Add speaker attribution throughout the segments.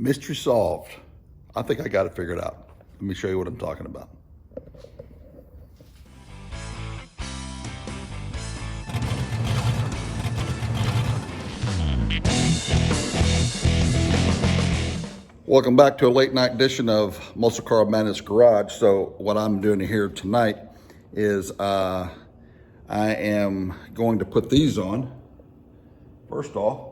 Speaker 1: Mystery solved. I think I got it figured out. Let me show you what I'm talking about. Welcome back to a late night edition of Muscle Car Madness Garage. So what I'm doing here tonight is I am going to put these on. First off,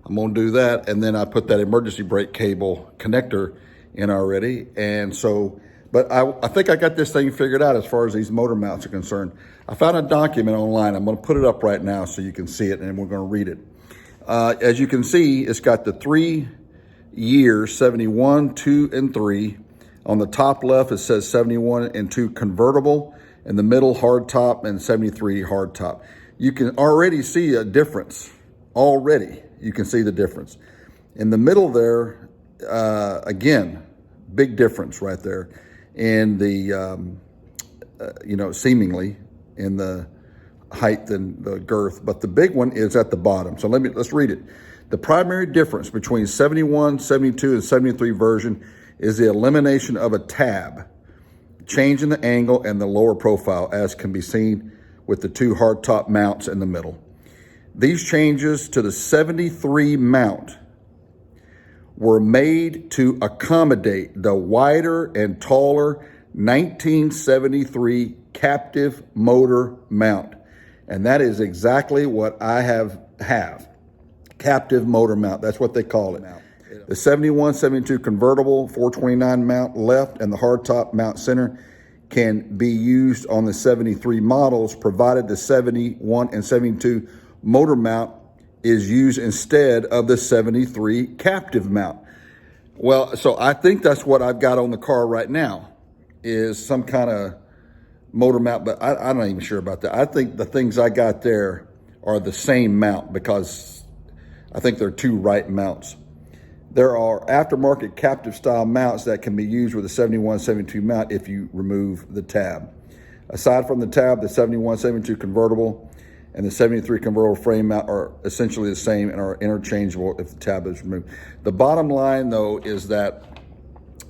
Speaker 1: I'm going to do that, and then I put that emergency brake cable connector in already. And so, but I think I got this thing figured out as far as these motor mounts are concerned. I found a document online. I'm going to put it up right now so you can see it, and we're going to read it. As you can see, it's got the 3 years, 71, 2, and 3. On the top left, it says 71 and 2 convertible. In the middle, hard top, and 73 hard top. You can already see a difference. Already, you can see the difference. In the middle there, again, big difference right there in the, seemingly in the height and the girth. But the big one is at the bottom. So let's read it. The primary difference between 71, 72, and 73 version is the elimination of a tab, changing the angle and the lower profile, as can be seen with the 2 hardtop mounts in the middle. These changes to the 73 mount were made to accommodate the wider and taller 1973 captive motor mount. And that is exactly what I have. Captive motor mount, that's what they call it. The 71, 72 convertible 429 mount left and the hardtop mount center can be used on the 73 models, provided the 71 and 72 motor mount is used instead of the 73 captive mount. Well, so I think that's what I've got on the car right now, is some kind of motor mount, but I'm not even sure about that. I think the things I got there are the same mount, because I think they're 2 right mounts. There are aftermarket captive style mounts that can be used with a 71, 72 mount if you remove the tab. Aside from the tab, the 71, 72 convertible and the 73 convertible frame mount are essentially the same and are interchangeable if the tab is removed. The bottom line, though, is that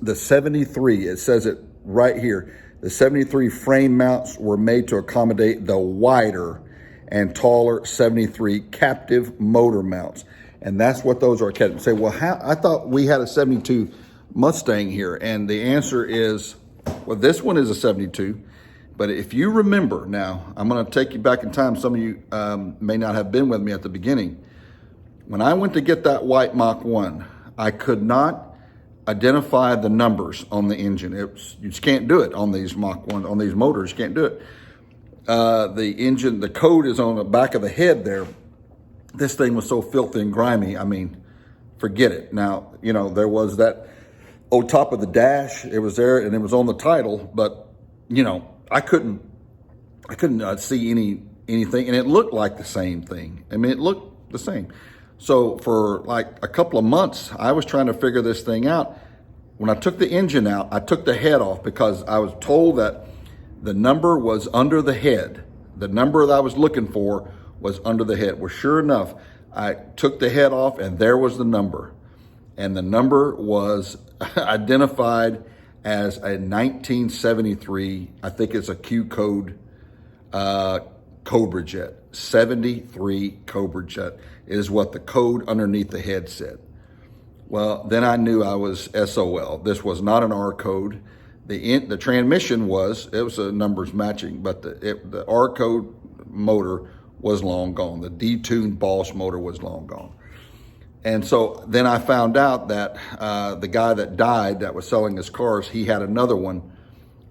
Speaker 1: the 73, it says it right here, the 73 frame mounts were made to accommodate the wider and taller 73 captive motor mounts. And that's what those are. Say, well, I thought we had a 72 Mustang here. And the answer is, well, this one is a 72. But if you remember, now, I'm going to take you back in time. Some of you may not have been with me at the beginning. When I went to get that white Mach 1, I could not identify the numbers on the engine. You just can't do it on these Mach 1, on these motors, you can't do it. The engine, the code is on the back of the head there. This thing was so filthy and grimy, I mean, forget it. Now, there was that top of the dash, it was there and it was on the title, but, I couldn't see anything, and it looked like the same thing. I mean, it looked the same. So for like a couple of months, I was trying to figure this thing out. When I took the engine out, I took the head off because I was told that the number was under the head. The number that I was looking for was under the head. Well, sure enough, I took the head off and there was the number. And the number was identified as a 1973, I think it's a Q code Cobra Jet. 73 Cobra Jet is what the code underneath the head said. Well, then I knew I was SOL. This was not an R code. The transmission was a numbers matching, but the R code motor was long gone. The detuned Bosch motor was long gone. And so then I found out that the guy that died that was selling his cars, he had another one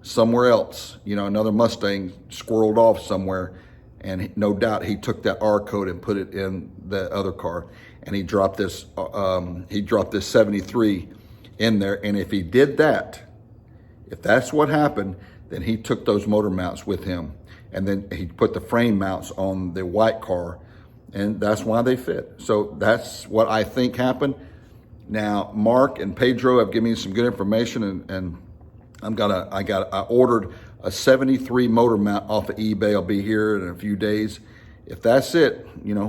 Speaker 1: somewhere else, another Mustang squirreled off somewhere. And no doubt he took that R code and put it in the other car. And he dropped this 73 in there. And if he did that, if that's what happened, then he took those motor mounts with him. And then he put the frame mounts on the white car, and that's why they fit. So that's what I think happened. Now, Mark and Pedro have given me some good information, and I ordered a 73 motor mount off of eBay. I'll be here in a few days. If that's it,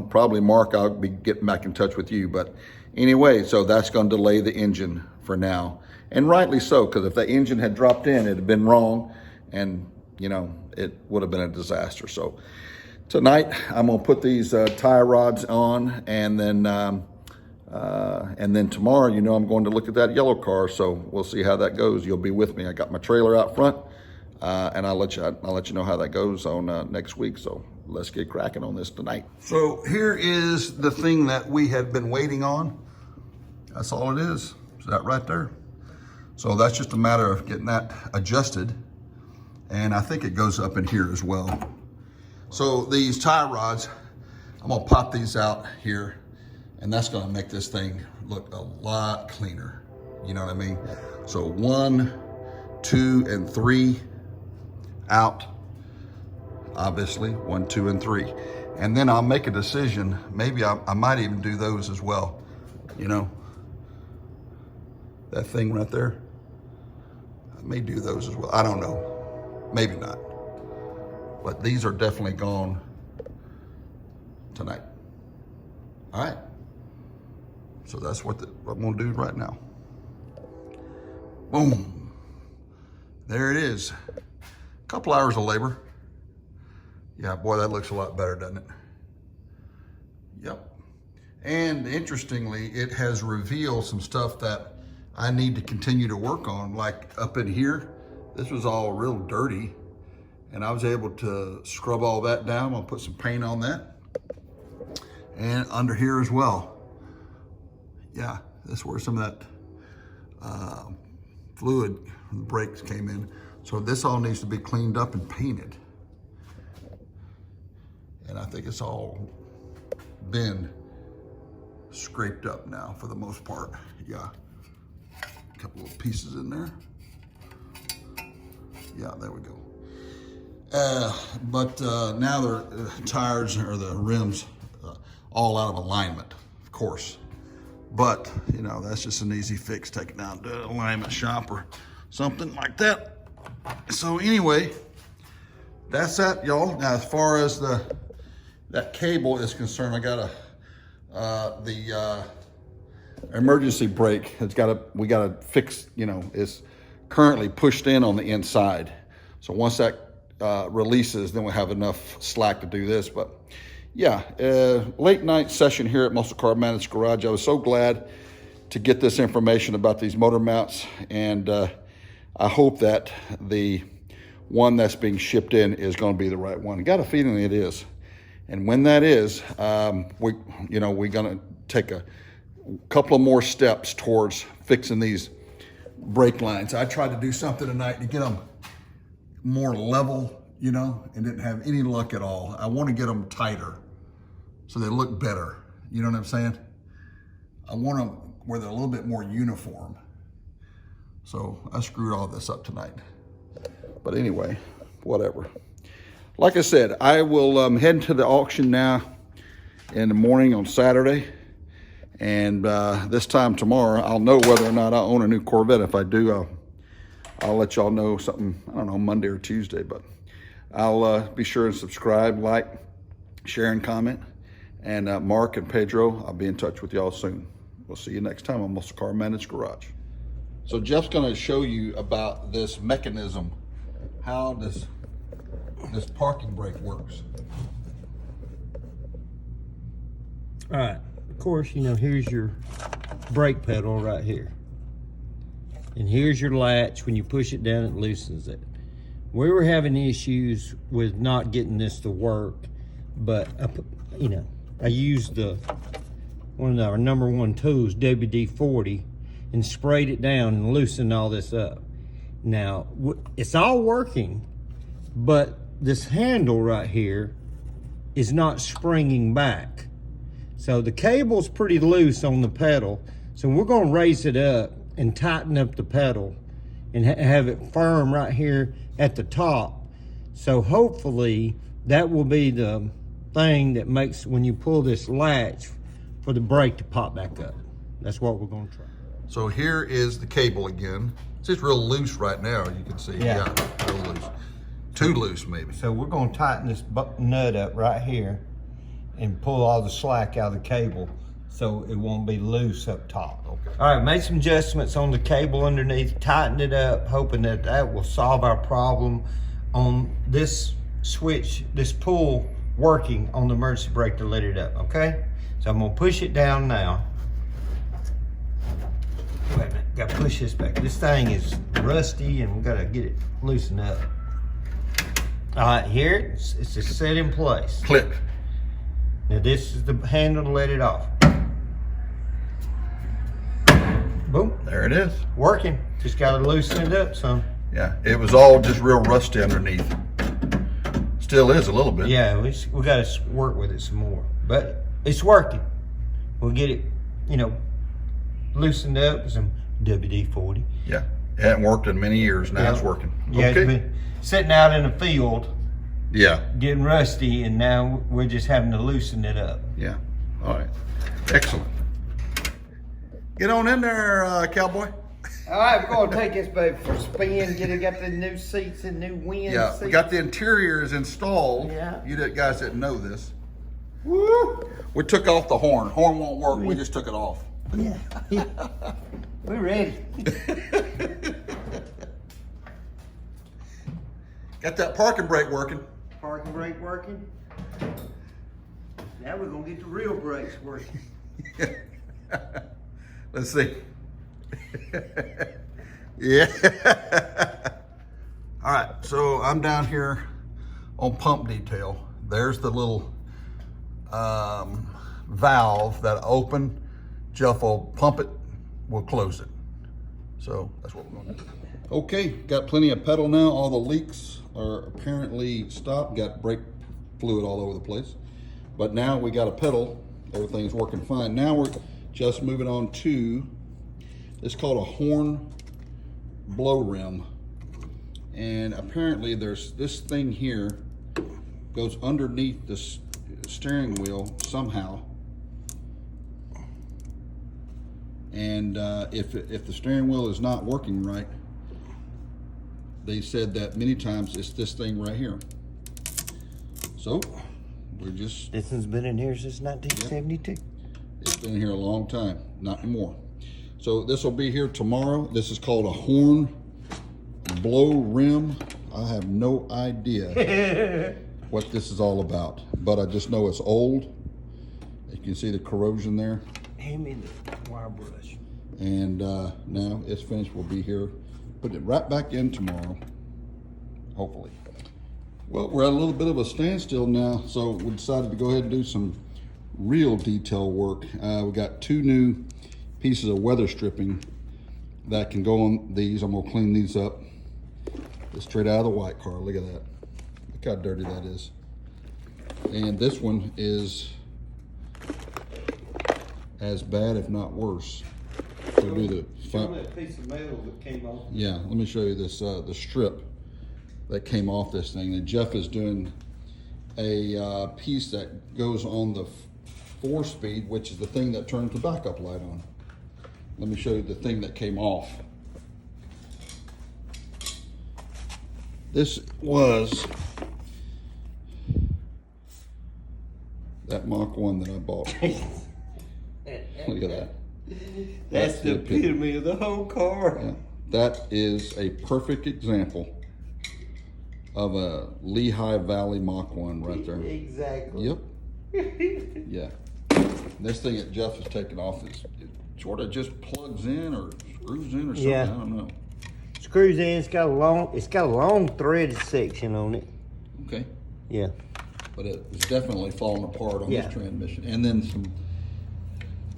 Speaker 1: probably Mark, I'll be getting back in touch with you. But anyway, so that's going to delay the engine for now. And rightly so, because if the engine had dropped in, it'd have been wrong, and you know, it would have been a disaster. So tonight I'm gonna put these tie rods on, and then tomorrow, you know, I'm going to look at that yellow car. So we'll see how that goes. You'll be with me. I got my trailer out front, and I'll let you know how that goes on next week. So let's get cracking on this tonight. So here is the thing that we had been waiting on. That's all it is. Is that right there? So that's just a matter of getting that adjusted. And I think it goes up in here as well. So these tie rods, I'm gonna pop these out here, and that's gonna make this thing look a lot cleaner. You know what I mean? So 1, 2, and 3 out, obviously, 1, 2, and 3. And then I'll make a decision. Maybe I might even do those as well. You know, that thing right there. I may do those as well. I don't know. Maybe not. But these are definitely gone tonight. All right. So that's what I'm gonna do right now. Boom. There it is. A couple hours of labor. Yeah, boy, that looks a lot better, doesn't it? Yep. And interestingly, it has revealed some stuff that I need to continue to work on. Like up in here, this was all real dirty, and I was able to scrub all that down. I'll put some paint on that. And under here as well. Yeah, that's where some of that fluid from the brakes came in. So this all needs to be cleaned up and painted. And I think it's all been scraped up now for the most part. Yeah, a couple of pieces in there. Yeah, there we go. But now the tires or the rims all out of alignment, of course. But, you know, that's just an easy fix, take it down to an alignment shop or something like that. So anyway, that's that, y'all. Now, as far as that cable is concerned, I got the emergency brake. We gotta fix, you know, is currently pushed in on the inside. So once that releases, then we'll have enough slack to do this. But yeah, late night session here at Muscle Car Madness Garage. I was so glad to get this information about these motor mounts, and I hope that the one that's being shipped in is going to be the right one. I got a feeling it is, and when that is, we're going to take a couple of more steps towards fixing these brake lines. I tried to do something tonight to get them more level, you know, and didn't have any luck at all. I want to get them tighter so they look better. You know what I'm saying? I want them where they're a little bit more uniform. So I screwed all this up tonight. But anyway, whatever. Like I said, I will head to the auction now in the morning on Saturday. And this time tomorrow, I'll know whether or not I own a new Corvette. If I do, I'll let y'all know something, I don't know, Monday or Tuesday. But I'll be sure and subscribe, like, share, and comment. And Mark and Pedro, I'll be in touch with y'all soon. We'll see you next time on Muscle Car Madness Garage. So Jeff's gonna show you about this mechanism, how this parking brake works.
Speaker 2: All right, of course, you know, here's your brake pedal right here. And here's your latch. When you push it down, it loosens it. We were having issues with not getting this to work, but you know, I used one of our #1 tools, WD-40, and sprayed it down and loosened all this up. Now, it's all working, but this handle right here is not springing back. So the cable's pretty loose on the pedal. So we're gonna raise it up and tighten up the pedal and have it firm right here at the top. So hopefully that will be the thing that makes, when you pull this latch, for the brake to pop back up. That's what we're gonna try.
Speaker 1: So here is the cable again. It's just real loose right now, you can see. Yeah, real loose. Too loose, maybe.
Speaker 2: So we're gonna tighten this nut up right here and pull all the slack out of the cable so it won't be loose up top. Okay. All right, made some adjustments on the cable underneath, tightened it up, hoping that that will solve our problem on this switch, this pull working on the emergency brake to let it up, okay? So I'm gonna push it down now. Wait a minute, gotta push this back. This thing is rusty and we gotta get it loosened up. All right, here, it's just set in place.
Speaker 1: Click.
Speaker 2: Now this is the handle to let it off. Boom.
Speaker 1: There it is.
Speaker 2: Working. Just gotta loosen it up some.
Speaker 1: Yeah, it was all just real rusty underneath. Still is a little bit.
Speaker 2: Yeah, we gotta work with it some more. But it's working. We'll get it, you know, loosened up with some WD-40.
Speaker 1: Yeah, it hadn't worked in many years. Now it's working.
Speaker 2: Yeah,
Speaker 1: okay.
Speaker 2: it's been sitting out in the field,
Speaker 1: Yeah.
Speaker 2: getting rusty, and now we're just having to loosen it up.
Speaker 1: Yeah. All right. Excellent. Get on in there, cowboy.
Speaker 2: All right, we're gonna take this baby for a spin. Got the new seats and new wind
Speaker 1: Yeah,
Speaker 2: seats.
Speaker 1: we got the interiors installed.
Speaker 2: Yeah.
Speaker 1: You guys didn't know this.
Speaker 2: Woo!
Speaker 1: We took off the horn. Horn won't work. We just took it off.
Speaker 2: Yeah. We're ready.
Speaker 1: Got that parking brake working.
Speaker 2: Parking brake working. Now we're gonna get the real brakes working.
Speaker 1: Let's see. Yeah. All right, so I'm down here on pump detail. There's the little valve that open. Jeff will pump it, we'll close it. So that's what we're gonna do. Okay, got plenty of pedal now. All the leaks are apparently stopped. Got brake fluid all over the place. But now we got a pedal, everything's working fine. Now we're just moving on to, it's called a horn blow rim. And apparently there's this thing here goes underneath the steering wheel somehow. And if the steering wheel is not working right, they said that many times it's this thing right here. So we're just...
Speaker 2: This one's been in here since 1972. Yep.
Speaker 1: It's been here a long time, not anymore. So this will be here tomorrow. This is called a horn blow rim. I have no idea what this is all about, but I just know it's old. You can see the corrosion there.
Speaker 2: Hand me the wire brush.
Speaker 1: And now it's finished. We'll be here. Put it right back in tomorrow, hopefully. Well, we're at a little bit of a standstill now, so we decided to go ahead and do some real detail work. We got 2 new pieces of weather stripping that can go on these. I'm gonna clean these up. It's straight out of the white car. Look at that. Look how dirty that is. And this one is as bad, if not worse. So do the front.
Speaker 2: That piece of metal that came off.
Speaker 1: Yeah, let me show you this, the strip that came off this thing. And Jeff is doing a piece that goes on the 4-speed, which is the thing that turns the backup light on. Let me show you the thing that came off. This was that Mach 1 that I bought. Look at that.
Speaker 2: That's the epitome of the whole car.
Speaker 1: Yeah, that is a perfect example of a Lehigh Valley Mach 1 right there.
Speaker 2: Exactly.
Speaker 1: Yep. Yeah. This thing that Jeff is taking off is it sort of just plugs in or screws in or something.
Speaker 2: Yeah.
Speaker 1: I don't know.
Speaker 2: Screws in. It's got a long threaded section on it.
Speaker 1: Okay.
Speaker 2: Yeah.
Speaker 1: But it's definitely falling apart on
Speaker 2: Yeah.
Speaker 1: this transmission. And then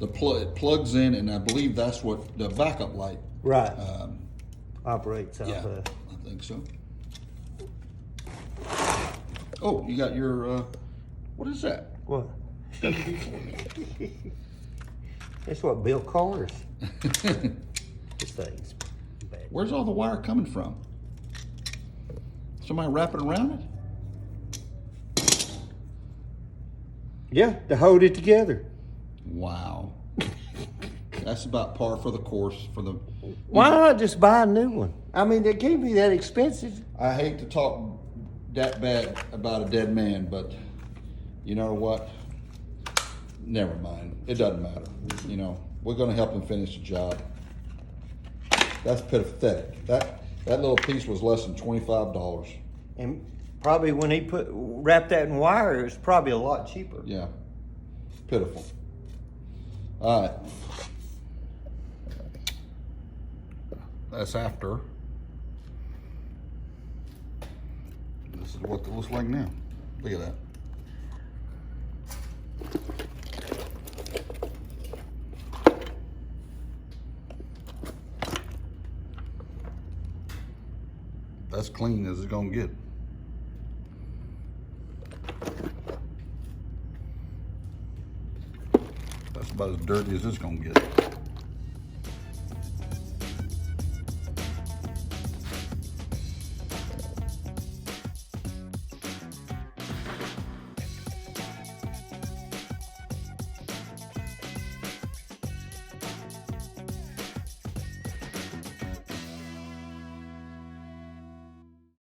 Speaker 1: it plugs in, and I believe that's what the backup light.
Speaker 2: Right. Operates off
Speaker 1: Yeah,
Speaker 2: of.
Speaker 1: I think so. Oh, you got your, what is that?
Speaker 2: What? That's what built cars. This thing's bad.
Speaker 1: Where's all the wire coming from? Somebody wrapping around it?
Speaker 2: Yeah, to hold it together.
Speaker 1: Wow. That's about par for the course for the...
Speaker 2: Why not just buy a new one? I mean, they can't be that expensive.
Speaker 1: I hate to talk that bad about a dead man, but you know what? never mind. It doesn't matter. You know, we're gonna help him finish the job. That's pathetic. That little piece was less than $25.
Speaker 2: And probably when he wrapped that in wire, it was probably a lot cheaper.
Speaker 1: Yeah, pitiful. All right. That's after. This is what it looks like now. Look at that. That's clean as it's gonna get. That's about as dirty as it's gonna get.